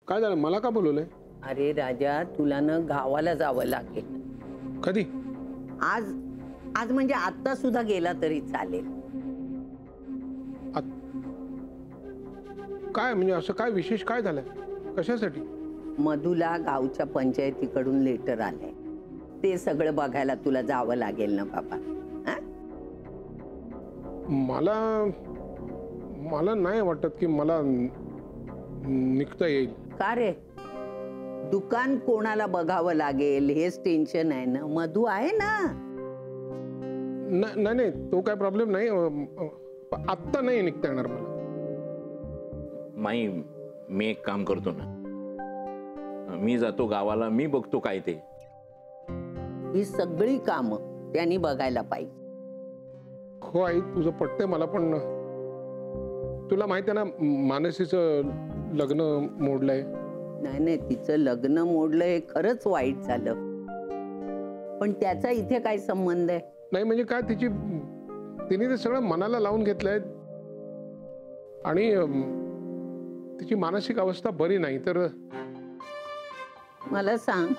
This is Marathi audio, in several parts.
काय झालं? मला का बोलवलंय? अरे राजा, तुला ना गावाला जावं लागेल. कधी? आज आज म्हणजे आता सुद्धा गेला तरी चालेल. काय म्हणजे असं काय विशेष काय झालंय? कशासाठी? मधुला गावच्या पंचायतीकडून लेटर आलंय. ते सगळं बघायला तुला जावं लागेल ना बाबा. मला मला नाही वाटत की मला निघता येईल. का रे? दुकान कोणाला बघावं लागेल हेच टेन्शन आहे ना. मधु आहे ना. नाही नाही, तो काय प्रॉब्लेम नाही. आत्ता नाही निघता येणार मला. माई, मी एक काम करतो ना, मी जातो गावाला, मी बघतो काय ते. ही सगळी कामं त्यांनी बघायला पाहिजे. हो आई, तुझं पटतंय मला, पण तुला माहिती आहे ना मानसीचं लग्न मोडलंय. नाही नाही, तिचं लग्न मोडलं हे खरंच वाईट झालं, पण त्याचा इथे काय संबंध आहे? नाही म्हणजे काय, तिने ते सगळं मनाला लावून घेतलंय आणि तिची मानसिक अवस्था बरी नाही. तर मला सांग,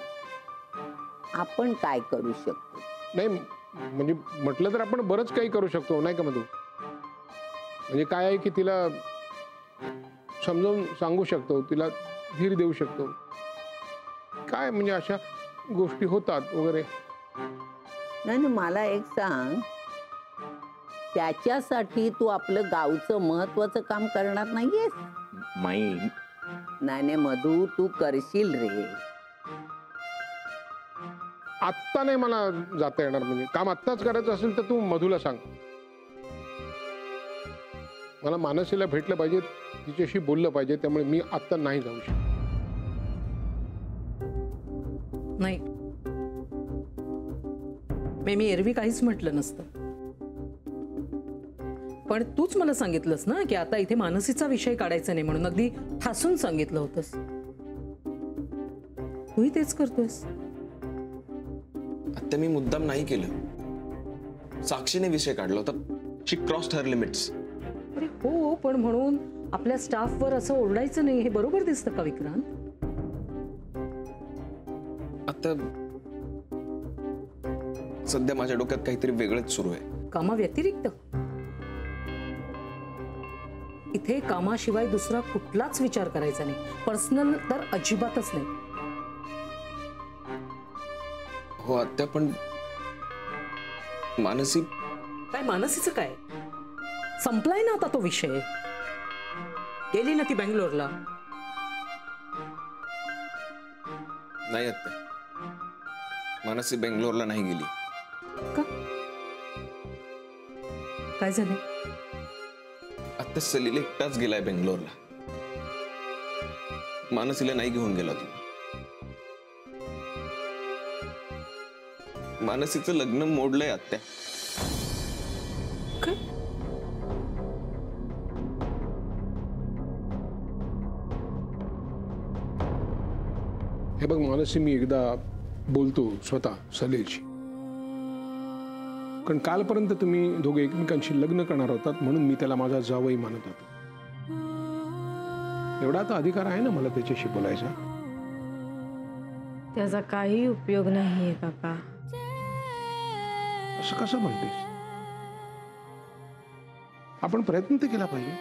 आपण काय करू शकतो? नाही म्हणजे म्हटलं तर आपण बरंच काही करू शकतो, नाही का मधू? म्हणजे काय आहे की तिला समजावून सांगू शकतो, तिला धीर देऊ शकतो. काय म्हणजे अशा गोष्टी होतात वगैरे. नाही ना, मला एक सांग, त्याच्यासाठी तू आपलं गावचं महत्वाचं काम करणार नाहीयेस? माई, नाही नाही मधू, तू करशील रे. आत्ता नाही मला जाता येणार. म्हणजे काम आत्ताच करायचं असेल तर तू मधूला सांग. मला मानसीला भेटलं पाहिजे, तिच्याशी बोललं पाहिजे, त्यामुळे मी आत्ता नाही जाऊ शकत. नाही, मी एरवी काहीच म्हटलं नसतं, पण तूच मला सांगितलंस ना की आता इथे मानसीचा विषय काढायचा नाही म्हणून. अगदी ठासून सांगितलं होतंस. तूही तेच करतोयस. आता मी मुद्दाम नाही केलं. साक्षीने विषय काढला होता. शी क्रॉस्ड हर लिमिट्स. अरे हो, पण म्हणून आपल्या स्टाफवर असं ओरडायचं नाही, हे बरोबर दिसतं का विक्रांत? आता सध्या माझ्या डोक्यात काहीतरी वेगळंच सुरू आहे. कामाव्यतिरिक्त? इथे कामाशिवाय दुसरा कुठलाच विचार करायचा नाही. पर्सनल तर अजिबातच नाही. हो आत्या, पण मानसी. काय मानसीचं काय? संपलाय ना आता तो विषय. गेली ना ती बेंगलोरला. नाही आत्या, मानसी बेंगलोरला नाही गेली. का? काय झालं? आता सलील एकटाच गेलाय बेंगलोरला. मानसीला नाही घेऊन गेला तू. मानसीचं लग्न मोडलंय आत्या. काय? हे बघ मानसी, मी एकदा बोलतो स्वतः सलीलशी, कारण कालपर्यंत तुम्ही दोघे एकमेकांशी लग्न करणार होतात म्हणून मी त्याला माझा जावई मानत होतो. एवढा तर अधिकार आहे ना मला त्याच्याशी बोलायचा. त्याचा काही उपयोग नाहीये काका. असं कसं म्हणतेस? आपण प्रयत्न तर केला पाहिजे.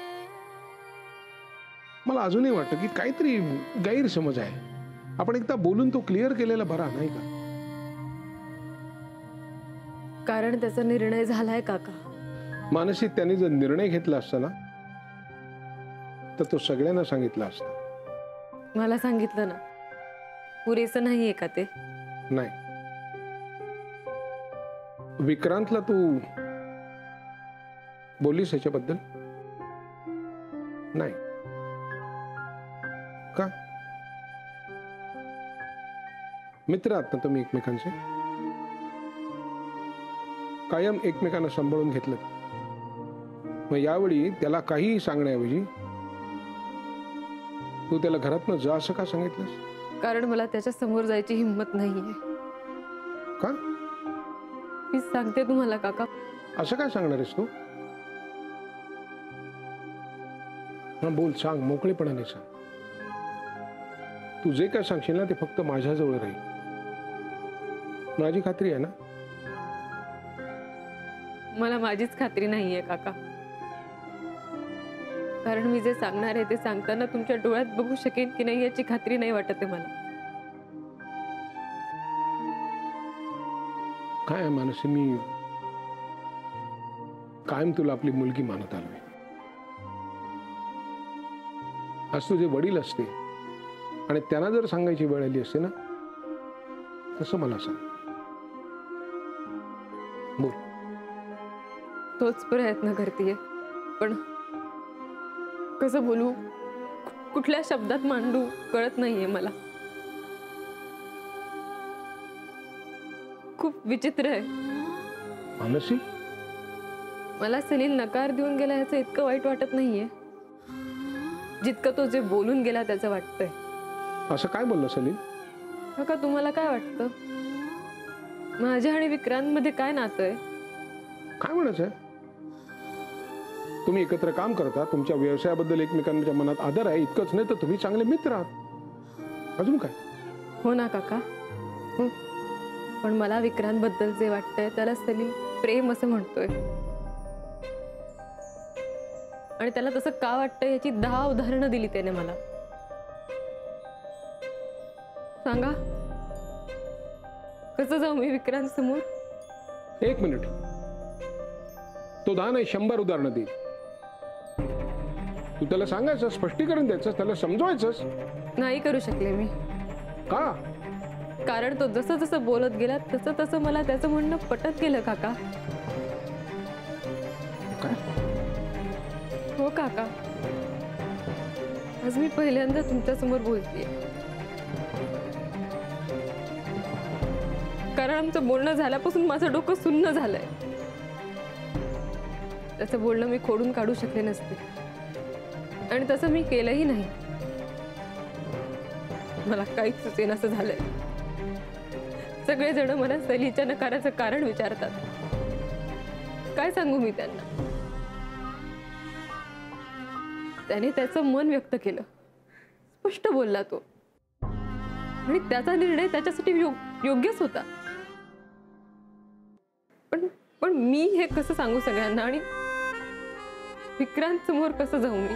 मला अजूनही वाटतं की काहीतरी गैरसमज आहे. आपण एकदा बोलून तो क्लिअर केलेला बरा, नाही का? कारण त्याचा निर्णय झालाय काका. मानसी, त्याने जर निर्णय घेतला असता ना तर तो सगळ्यांना सांगितला असता. मला सांगितलं ना. पुरेसं नाहीये का ते? नाही. विक्रांतला तू बोललीस ह्याच्याबद्दल? नाही का? मित्र आहात ना तुम्ही एकमेकांचे? कायम एकमेकांना सांभाळून घेतलं. मग यावेळी त्याला काहीही सांगण्याऐवजी तू त्याला घरातनं जा असं का सांगितलंस? कारण मला त्याच्या समोर जायची हिंमत नाहीये. का? मी सांगते तुम्हाला काका. असं काय सांगणार आहेस तू? हा बोल, सांग, मोकळेपणाने सांग. तू जे काय सांगशील ना ते फक्त माझ्याजवळ राहील. माझी खात्री आहे ना? मला माझीच खात्री नाहीये काका. कारण मी जे सांगणार आहे ते सांगताना तुमच्या डोळ्यात बघू शकेन की नाही याची खात्री नाही वाटत आहे मला. काय आहे मानसी, मी कायम तुला आपली मुलगी मानत आलोय. आज तुझे वडील असते आणि त्यांना जर सांगायची वेळ आली असते ना, तसं मला सांग. बोल. तोच प्रयत्न करतेय, पण कसं बोलू, कुठल्या शब्दात मांडू कळत नाहीये मला. खूप विचित्र आहे. मानसी, मला सलील नकार देऊन गेला याचं इतकं वाईट वाटत नाहीये जितकं तो जे बोलून गेला त्याचं वाटतंय. असं काय बोलला सलील? काका, तुम्हाला काय वाटतं? माझ्या आणि विक्रांतमध्ये काय नातं आहे? काय म्हणायचं आहे? तुम्ही एकत्र काम करता, तुमच्या व्यवसायाबद्दल एकमेकांच्या मनात आदर आहे, इतकंच नाही तर तुम्ही चांगले मित्र आहात. अजून काय? हो ना काका. पण मला विक्रांतबद्दल जे वाटतंय त्याला सलील प्रेम असं म्हणतोय. आणि त्याला तसं का वाटतंय याची 10 उदाहरणं दिली त्याने मला. सांगा, कसं जाऊ मी विक्रांत समोर? 1 मिनिट. तो 10 नाही 100 उदाहरणं देईल. तू त्याला सांगायचं, स्पष्टीकरण द्यायचं, त्याला समजवायचंस. नाही करू शकले मी. का? कारण तो जसं जसं बोलत गेला तसं तसं मला त्याचं म्हणणं पटत गेलं काका. काय? हो काका, आज मी पहिल्यांदा तुमच्या समोर बोलतेय. कारण आमचं बोलणं झाल्यापासून माझं डोकं सुन्न झालंय. त्याचं बोलणं मी खोडून काढू शकले नसते आणि तसं मी केलंही नाही. मला काहीच सुचेन असं झालंय. सगळेजण मला सलीच्या नकाराचं कारण विचारतात. काय सांगू मी त्यांना? त्याने त्याचं मन व्यक्त केलं, स्पष्ट बोलला तो, आणि त्याचा निर्णय त्याच्यासाठी योग्यच होता. पण मी हे कसं सांगू सगळ्यांना आणि विक्रांत समोर कसं जाऊ मी?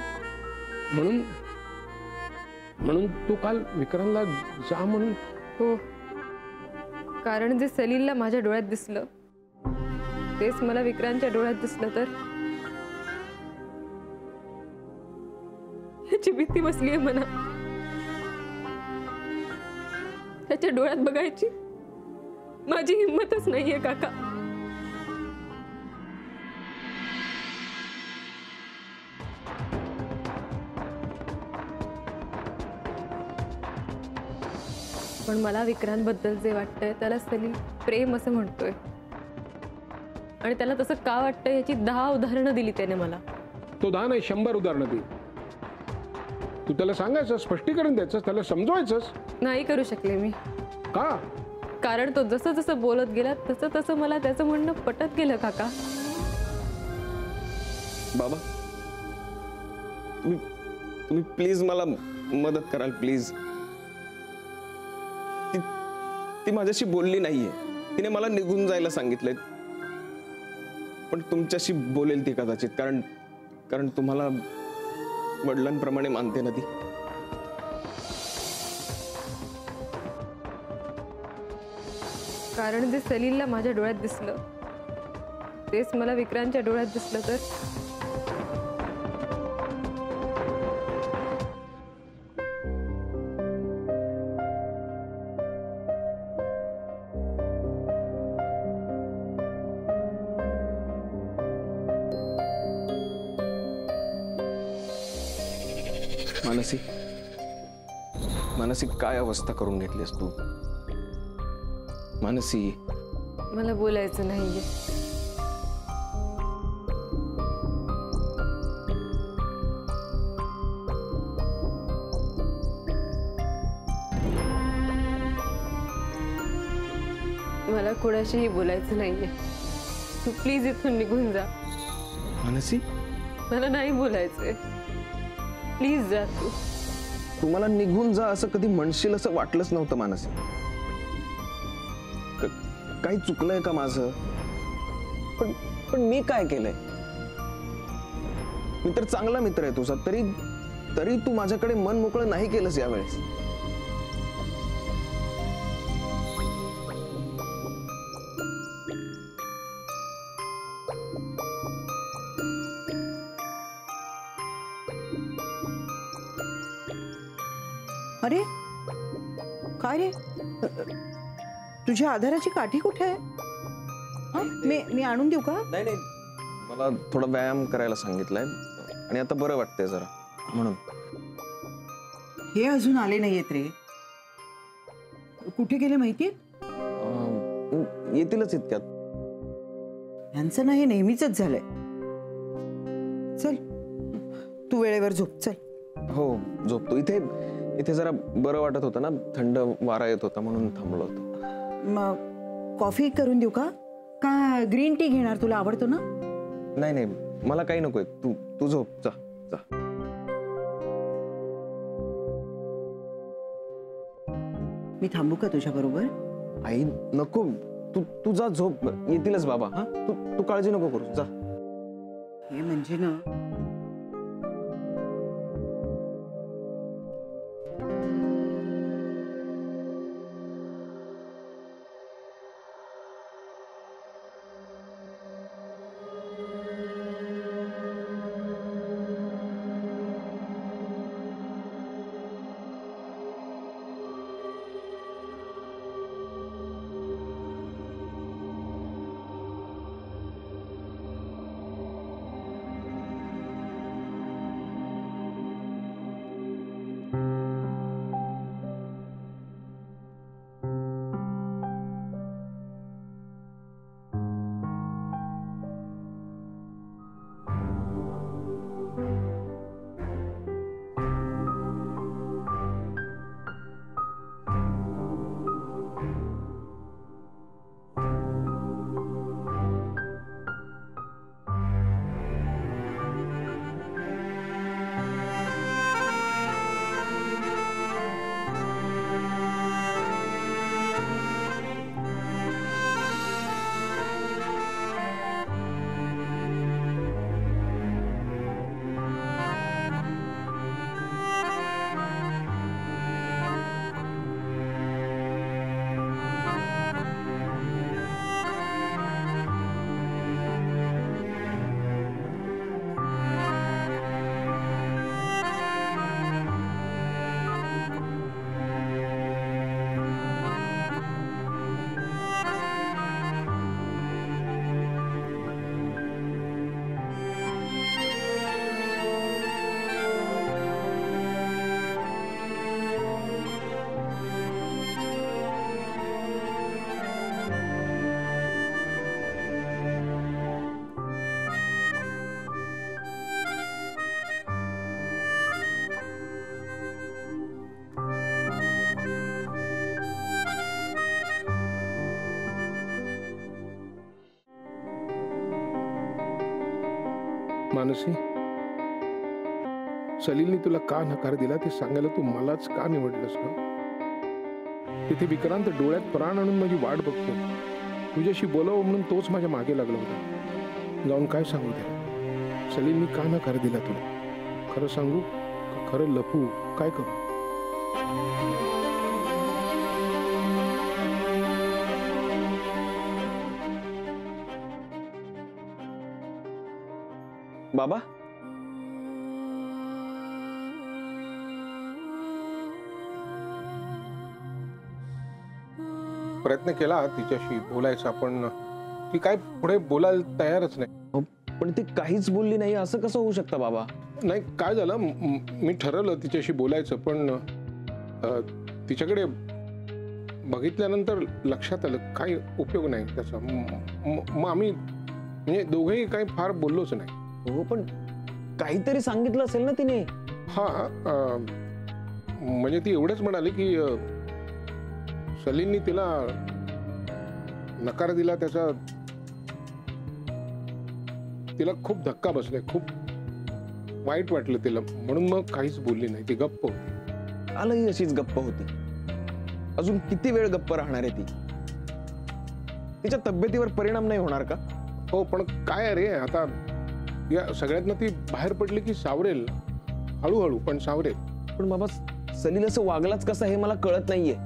म्हणून तू काल विक्रांतला जा म्हणून? हो, कारण जे सलीलला माझ्या डोळ्यात दिसलं तेच मला विक्रांतच्या डोळ्यात दिसलं तर ह्याची भीती बसलीये मना. त्याच्या डोळ्यात बघायची माझी हिंमतच नाहीये काका. पण मला विक्रांतबद्दल जे वाटतंय त्याला सलील प्रेम असं म्हणतोय. आणि त्याला तसं का वाटतंय याची 10 उदाहरणं दिली त्याने मला. तो 10 नाही 100 उदाहरणं देईल. तू त्याला सांगायचं, स्पष्टीकरण द्यायचं, त्याला समजवायचंस. नाही करू शकले मी. का? कारण तो जसं जसं बोलत गेला तसं तसं मला त्याचं म्हणणं पटत गेलं काका. बाबा, तुम्ही प्लीज मला मदत कराल प्लीज. ती माझ्याशी बोलली नाहीये. तिने मला निघून जायला सांगितलंय. पण तुमच्याशी बोलेल ती कदाचित, कारण तुम्हाला वडिलांप्रमाणे मानते ना ती. कारण जे सलीलला माझ्या डोळ्यात दिसलं तेच मला विक्रांतच्या डोळ्यात दिसलं तर मानसी, काय अवस्था करून घेतलीस तू? मानसी, मला बोलायचं नाहीये. मला कोणाशीही बोलायचं नाहीये. तू प्लीज इथून निघून जा. मानसी, मला नाही बोलायचंय. प्लीज जा तू. तुम्हाला निघून जा असं कधी म्हणशील असं वाटलंच नव्हतं मानसी. काही चुकलंय का माझं? पण पण मी काय केलंय? मी तर चांगला मित्र आहे तुझा, तरी तरी तू माझ्याकडे मन मोकळं नाही केलंस यावेळेस. अरे काय रे, तुझ्या आधाराची काठी कुठे आहे? हं? मी आणून देऊ का? नाही नाही, मला थोडा व्यायाम करायला सांगितलाय आणि आता बरं वाटतंय जरा, म्हणून. हे अजून आले नाहीयेत रे. कुठे गेले माहितीये? येतीलच इतक्यात. यांचं ना हे नेहमीच झालंय. चल तू वेळेवर झोप. चल. हो झोपतो. इथे इथे जरा बरं वाटत होतं ना, थंड वारा येत होता म्हणून थांबलो होतो. मग कॉफी करून देऊ का? का ग्रीन टी घेणार? तुला आवडतो ना? नाही नाही, मला काही नकोय. तू तू झोप. जा जा. मी थांबू का तुझ्या बरोबर? आई नको, तू तू जा झोप. येतीलच बाबा. हा तू तू काळजी नको करू. जा. हे म्हणजे ना, मानसी, सलीलने तुला का नकार दिला ते सांगायला तू मलाच का निवडलंस का? तिथे विक्रांत डोळ्यात प्राण आणून माझी वाट बघतो. तुझ्याशी बोलावं म्हणून तोच माझ्या मागे लागला होता. जाऊन काय सांगू त्याला? सलीलने का नकार दिला तुला? खरं सांगू का खरं लपू? काय करू? बाबा, प्रयत्न केला तिच्याशी बोलायचा, पण ती काय पुढे बोलायला तयारच नाही. पण ती काहीच बोलली नाही असं कसं होऊ शकतं बाबा? नाही, काय झालं, मी ठरवलं तिच्याशी बोलायचं, पण तिच्याकडे बघितल्यानंतर लक्षात आलं काही उपयोग नाही त्याचा. मग आम्ही म्हणजे दोघेही काही फार बोललोच नाही. हो, पण काहीतरी सांगितलं असेल ना तिने? हा, म्हणजे ती एवढंच म्हणाली की सलीलनी तिला नकार दिला, त्याचा तिला खूप धक्का बसलाय, खूप वाईट वाटलं तिला, म्हणून मग काहीच बोलली नाही. ती गप्प होती. कालही अशीच गप्प होती. अजून किती वेळ गप्प राहणार आहे ती? तिच्या तब्येतीवर परिणाम नाही होणार का? हो, पण काय आहे रे, आता या सगळ्यातनं ती बाहेर पडली की सावरेल, हळूहळू पण सावरेल. पण बाबा, सलील असं वागलाच कसं हे मला कळत नाहीये.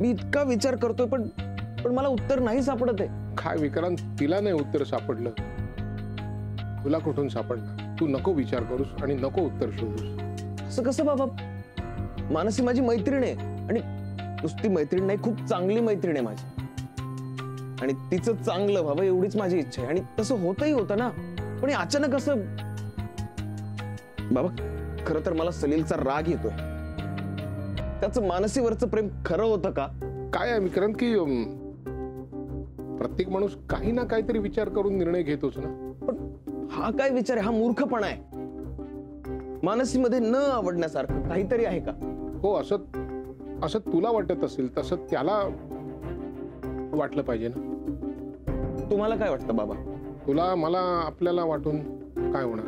मी इतका विचार करतोय पण पण मला उत्तर नाही सापडत आहे. काय विक्रांत, तिला नाही उत्तर सापडलं, तुला कुठून सापडणार? तू नको विचार करूस आणि नको उत्तर शोधूस. असं कसं बाबा? मानसी माझी मैत्रीण आहे, आणि नुसती मैत्रीण नाही, खूप चांगली मैत्रीण आहे माझी, आणि तिचं चांगलं व्हावं एवढीच माझी इच्छा आहे. आणि तसं होतही होतं ना, पण हे अचानक असं. बाबा, खरं तर मला सलीलचा राग येतोय. त्याचं मानसीवरचं प्रेम खरं होतं का? काय आहे विक्रांत की प्रत्येक माणूस काही ना काहीतरी विचार करून निर्णय घेतोच ना. पण हा काय विचार आहे? हा मूर्खपणा आहे. मानसीमध्ये न आवडण्यासारखं काहीतरी आहे का? हो, असं तुला वाटत असेल तसं त्याला वाटलं पाहिजे ना. तुम्हाला काय वाटतं बाबा? तुला, मला, आपल्याला वाटून काय होणार?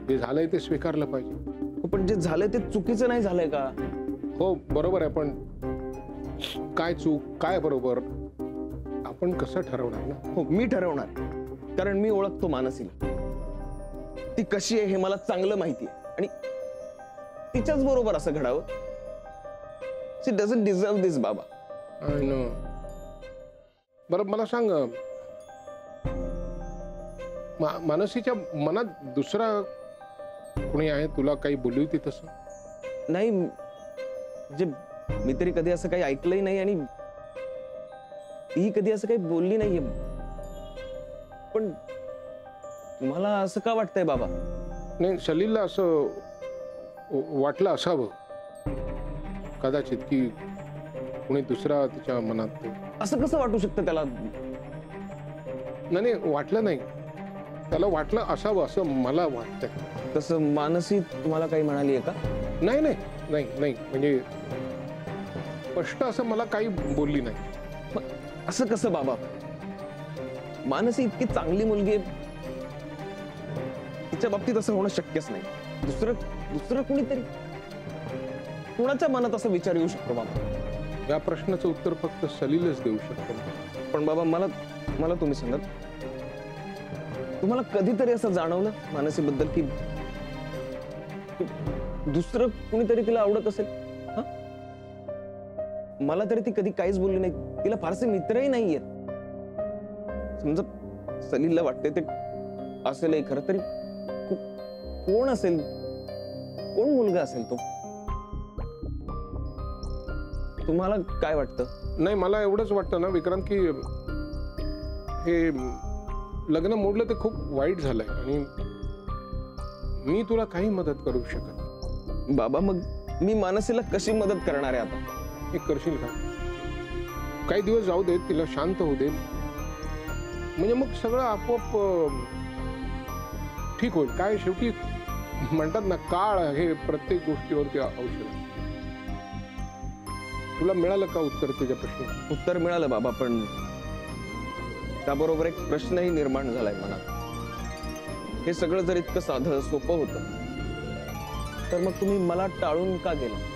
जे झालंय ते स्वीकारलं पाहिजे. हो, पण जे झालंय ते चुकीचं नाही झालंय का? हो, बरोबर आहे, पण काय चूक काय बरोबर आपण कसं ठरवणार ना? हो, मी ठरवणार, कारण मी ओळखतो मानसीला. ती कशी आहे हे मला चांगलं माहिती आहे, आणि तिच्याच बरोबर असं घडावं. शी डझंट डिझर्व दिस बाबा. I know. बरं, मला सांग, मानसीच्या मनात दुसरा कोणी आहे? तुला काही बोलली होती तसं? नाही, म्हणजे मी तरी कधी असं काही ऐकलंही नाही, आणि ती कधी असं काही बोलली नाहीये. पण तुम्हाला असं का वाटतंय बाबा? नाही, सलीलला असं वाटलं असावं कदाचित की कोणी दुसरा तिच्या मनात. असं कसं वाटू शकतं त्याला? नाही, वाटलं नाही, त्याला वाटलं असावं असं मला वाटतंय. तसं मानसी तुम्हाला काही म्हणाली आहे का? नाही नाही नाही नाही, म्हणजे स्पष्ट असं मला काही बोलली नाही. मग असं कसं बाबा? मानसी इतकी चांगली मुलगी आहे, तिच्या बाबतीत असं होणं शक्यच नाही. दुसरं कुणीतरी, कुणाच्या मनात असा विचार येऊ शकतो बाबा? या प्रश्नाचं उत्तर फक्त सलीलच देऊ शकतो. पण बाबा, मला तुम्ही सांगत, तुम्हाला कधीतरी असं जाणवलं मानसीबद्दल की दुसरं कुणीतरी तिला आवडत असेल? मला तरी ती कधी काहीच बोलली नाही. तिला फारसे मित्रही नाहीयेत. समजा सलीलला वाटते ते असेलही खरं तरी, कोण असेल? कोण मुलगा असेल तो? तुम्हाला काय वाटतं? नाही, मला एवढंच वाटतं ना विक्रांत की हे लग्न मोडलं ते खूप वाईट झालंय, आणि मी तुला काही मदत करू शकत. बाबा, मग मी मानसीला कशी मदत करणार आहे आता? हे करशील का? काही दिवस जाऊ दे, तिला शांत होऊ दे, म्हणजे मग सगळं आपोआप ठीक होईल. काय शेवटी म्हणतात ना, काळ हे प्रत्येक गोष्टीवरती औषध. तुला मिळालं का उत्तर तुझ्या प्रश्नाचं? उत्तर मिळालं बाबा, पण त्याबरोबर एक प्रश्नही निर्माण झालाय मनात. हे सगळं जर इतकं साधं सोपं होतं तर मग तुम्ही मला टाळून का गेला?